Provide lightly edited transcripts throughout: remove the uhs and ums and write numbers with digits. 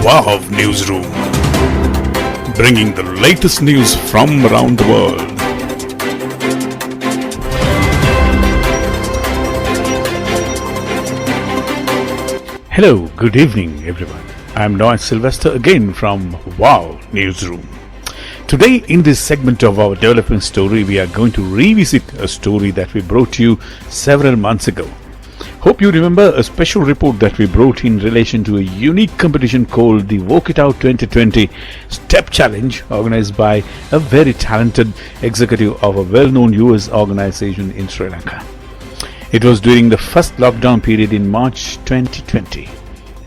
Wow Newsroom, bringing the latest news from around the world. Hello, good evening everyone. I am Noah Sylvester again from Wow Newsroom. Today in this segment of our developing story, we are going to revisit a story that we brought you several months ago. Hope you remember a special report that we brought in relation to a unique competition called the Walk It Out 2020 Step Challenge, organized by a very talented executive of a well-known US organization in Sri Lanka. It was during the first lockdown period in March 2020.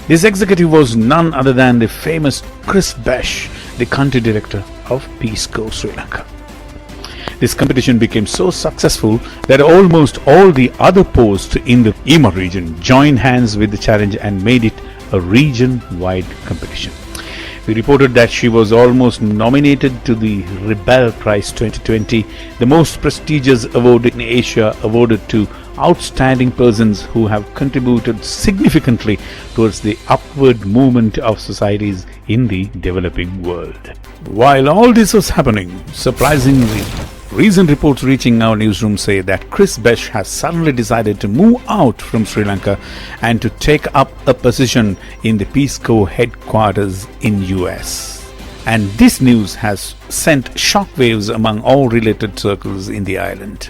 This executive was none other than the famous Kris, the country director of Peace Corps Sri Lanka. This competition became so successful that almost all the other posts in the EMA region joined hands with the challenge and made it a region-wide competition. We reported that she was almost nominated to the Rebel Prize 2020, the most prestigious award in Asia, awarded to outstanding persons who have contributed significantly towards the upward movement of societies in the developing world. While all this was happening, surprisingly, recent reports reaching our newsroom say that Kris has suddenly decided to move out from Sri Lanka and to take up a position in the Peace Corps headquarters in US. And this news has sent shockwaves among all related circles in the island.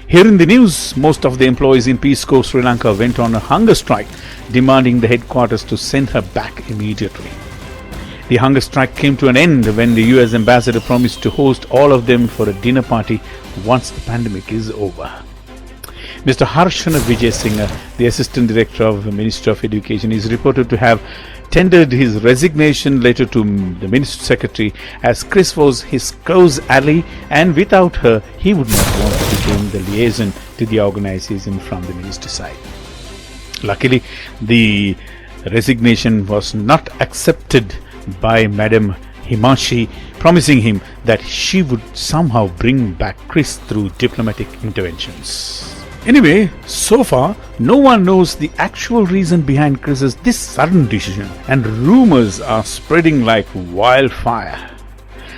Hearing the news, most of the employees in Peace Corps Sri Lanka went on a hunger strike, demanding the headquarters to send her back immediately. The hunger strike came to an end when the US ambassador promised to host all of them for a dinner party once the pandemic is over. Mr. Harshana Vijay Singh, the Assistant Director of the Ministry of Education, is reported to have tendered his resignation letter to the Ministry Secretary, as Kris was his close ally and without her he would not want to become the liaison to the organization from the ministry side. Luckily, the resignation was not accepted by Madam Himashi, promising him that she would somehow bring back Kris through diplomatic interventions. Anyway, so far, no one knows the actual reason behind Kris's this sudden decision, and rumors are spreading like wildfire.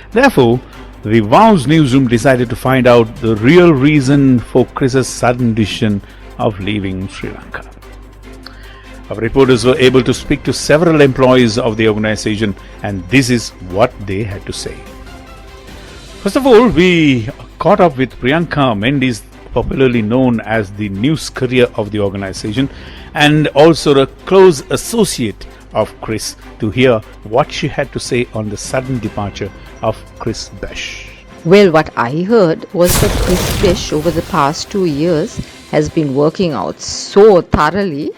Therefore, the Wow's newsroom decided to find out the real reason for Kris's sudden decision of leaving Sri Lanka. Our reporters were able to speak to several employees of the organization, and this is what they had to say. First of all, we caught up with Priyanka Mendes, popularly known as the news courier of the organization and also a close associate of Kris, to hear what she had to say on the sudden departure of Kris. Well, what I heard was that Kris over the past 2 years has been working out so thoroughly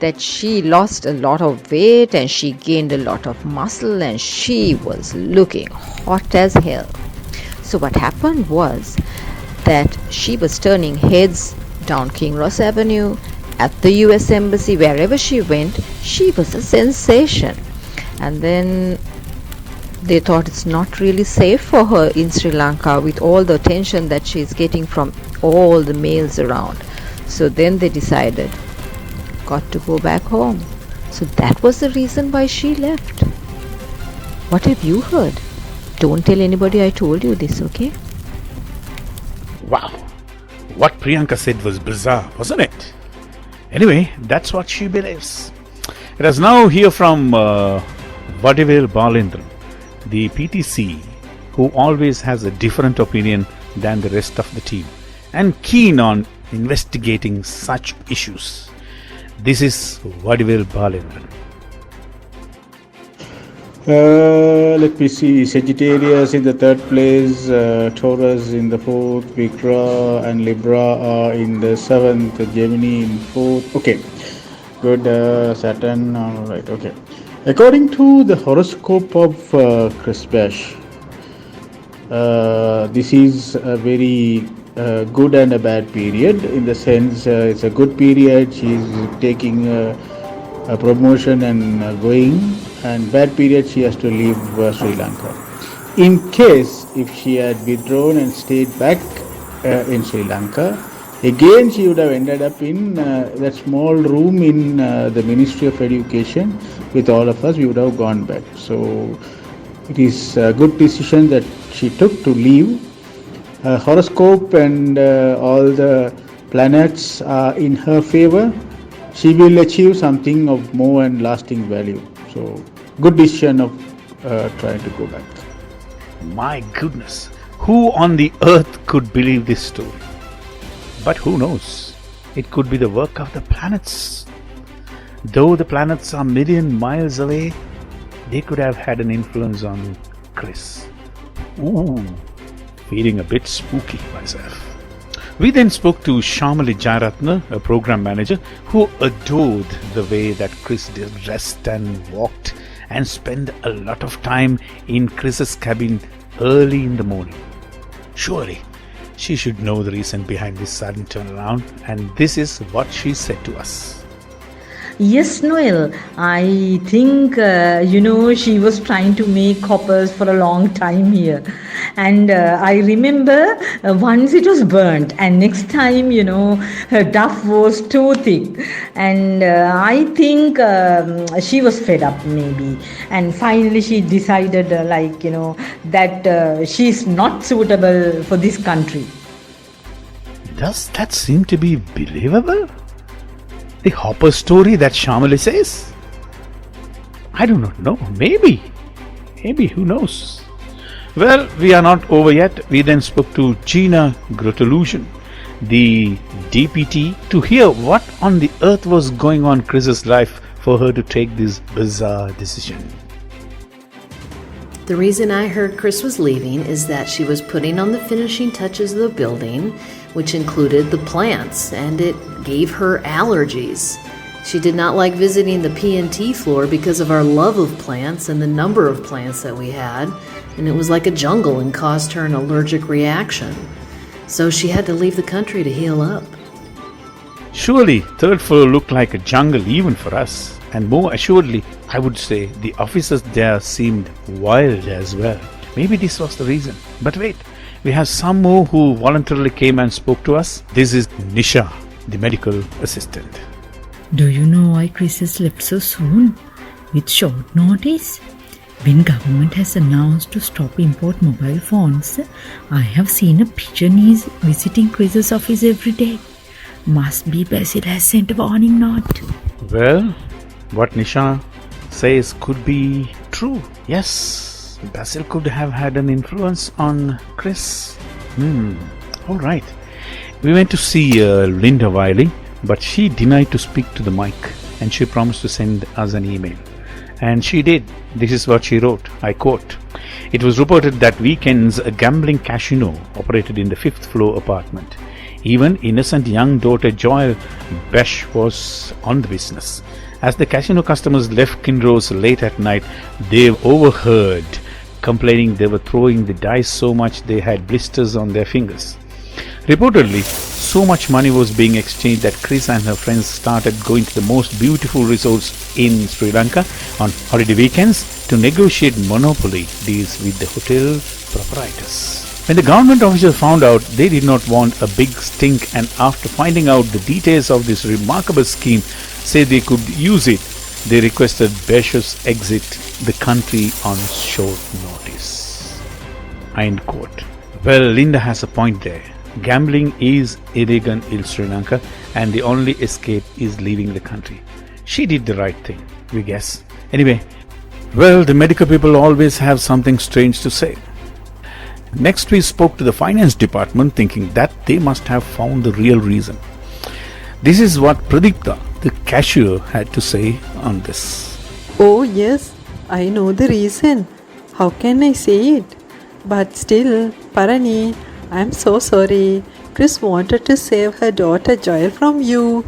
that she lost a lot of weight and she gained a lot of muscle and she was looking hot as hell. So what happened was that she was turning heads down King Ross Avenue, at the US Embassy, wherever she went, she was a sensation. And then they thought it's not really safe for her in Sri Lanka with all the attention that she's getting from all the males around. So then they decided, got to go back home. So that was the reason why she left. What have you heard? Don't tell anybody I told you this, okay? Wow, what Priyanka said was bizarre, wasn't it? Anyway, that's what she believes. Let us now hear from Vadivel Balendran, the PTC, who always has a different opinion than the rest of the team and keen on investigating such issues. This is Vadivel Balendran. Let me see. Sagittarius in the third place, Taurus in the fourth, Vikra and Libra are in the seventh, Gemini in fourth. Okay, good. Saturn, all right. Okay. According to the horoscope of Kris, this is a very good and a bad period. In the sense, it's a good period. She's taking a promotion and going. And bad period, she has to leave Sri Lanka. In case if she had withdrawn and stayed back in Sri Lanka, again she would have ended up in that small room in the Ministry of Education with all of us, we would have gone back. So it is a good decision that she took to leave. Horoscope and all the planets are in her favor. She will achieve something of more and lasting value. So good decision of trying to go back. My goodness, who on the earth could believe this story? But who knows? It could be the work of the planets. Though the planets are million miles away, they could have had an influence on Kris. Ooh, feeling a bit spooky myself. We then spoke to Shamali Jayaratna, a program manager, who adored the way that Kris dressed and walked and spent a lot of time in Kris's cabin early in the morning. Surely, she should know the reason behind this sudden turnaround, and this is what she said to us. Yes, Noel. I think, she was trying to make coppers for a long time here. And I remember once it was burnt, and next time, her duff was too thick. And I think she was fed up, maybe. And finally, she decided, that she's not suitable for this country. Does that seem to be believable? The Hopper story that Shamali says? I do not know. Maybe, who knows? Well, we are not over yet. We then spoke to Gina Grotolution, the DPT, to hear what on the earth was going on in Kris's life for her to take this bizarre decision. The reason I heard Kris was leaving is that she was putting on the finishing touches of the building, which included the plants, and it gave her allergies. She did not like visiting the P&T floor because of our love of plants and the number of plants that we had, and it was like a jungle and caused her an allergic reaction. So she had to leave the country to heal up. Surely, third floor looked like a jungle even for us. And more assuredly, I would say the officers there seemed wild as well. Maybe this was the reason. But wait, we have some more who voluntarily came and spoke to us. This is Nisha, the medical assistant. Do you know why Kris has left so soon? With short notice? When government has announced to stop import mobile phones, I have seen a pigeonese visiting Kris's office every day. Must be Basil has sent a warning note. Well, what Nisha says could be true. Yes, Basil could have had an influence on Kris. Alright. We went to see Linda Wiley, but she denied to speak to the mic and she promised to send us an email. And she did. This is what she wrote. I quote, "It was reported that weekends a gambling casino operated in the 5th floor apartment. Even innocent young daughter Joel Besh was on the business. As the casino customers left Kinross late at night, they overheard complaining they were throwing the dice so much they had blisters on their fingers. Reportedly, so much money was being exchanged that Kris and her friends started going to the most beautiful resorts in Sri Lanka on holiday weekends to negotiate monopoly deals with the hotel proprietors. When the government officials found out, they did not want a big stink, and after finding out the details of this remarkable scheme, said they could use it. They requested Besh's exit the country on short notice." End quote. Well, Linda has a point there. Gambling is illegal in Sri Lanka and the only escape is leaving the country. She did the right thing, we guess. Anyway, well, the medical people always have something strange to say. Next, we spoke to the finance department thinking that they must have found the real reason. This is what Pradipta, the cashier, had to say on this. Oh yes, I know the reason. How can I say it? But still, Parani, I'm so sorry. Kris wanted to save her daughter Joel from you.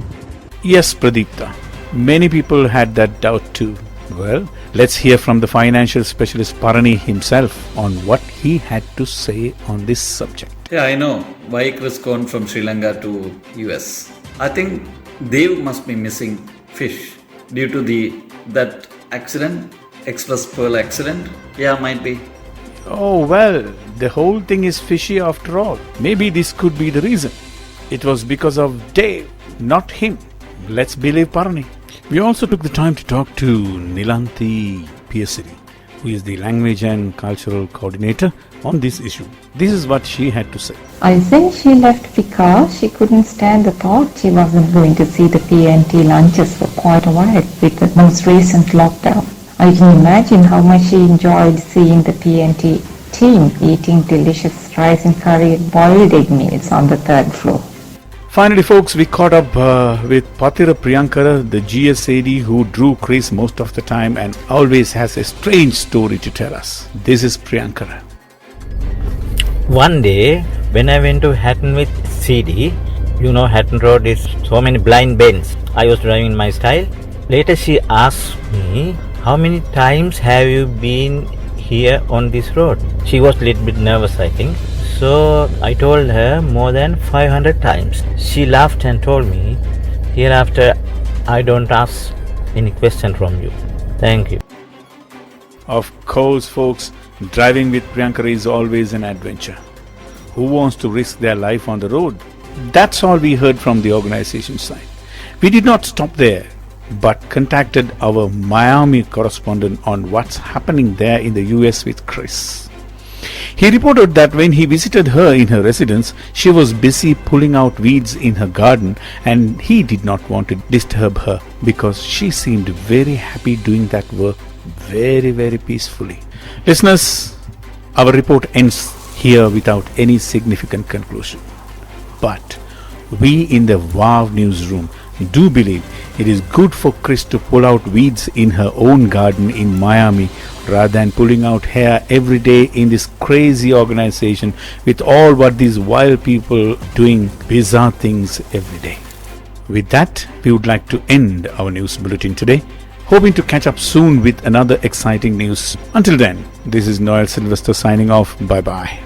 Yes, Pradipta. Many people had that doubt too. Well, let's hear from the financial specialist Parani himself on what he had to say on this subject. Yeah, I know why Kris gone from Sri Lanka to US. I think Dev must be missing fish due to that accident, Express Pearl accident. Yeah, might be. Oh well, the whole thing is fishy after all. Maybe this could be the reason. It was because of Dave, not him. Let's believe Parani. We also took the time to talk to Nilanthi Piasiri, who is the language and cultural coordinator on this issue. This is what she had to say. I think she left because she couldn't stand the thought she wasn't going to see the PNT lunches for quite a while with the most recent lockdown. I can imagine how much she enjoyed seeing the PNT team eating delicious rice and curry and boiled egg meals on the third floor. Finally, folks, we caught up with Patira Priyankara, the GSAD who drew Kris most of the time and always has a strange story to tell us. This is Priyankara. One day, when I went to Hatton with CD, Hatton Road is so many blind bends. I was driving in my style. Later she asked me, how many times have you been here on this road? She was a little bit nervous, I think. So I told her more than 500 times. She laughed and told me, hereafter I don't ask any question from you. Thank you. Of course, folks, driving with Priyankara is always an adventure. Who wants to risk their life on the road? That's all we heard from the organization side. We did not stop there, but contacted our Miami correspondent on what's happening there in the US with Kris. He reported that when he visited her in her residence, she was busy pulling out weeds in her garden and he did not want to disturb her because she seemed very happy doing that work very, very peacefully. Listeners, our report ends here without any significant conclusion. But we in the WOW newsroom do believe it is good for Kris to pull out weeds in her own garden in Miami rather than pulling out hair every day in this crazy organization with all what these wild people doing bizarre things every day. With that, we would like to end our news bulletin today, hoping to catch up soon with another exciting news. Until then, this is Noel Sylvester signing off. Bye bye.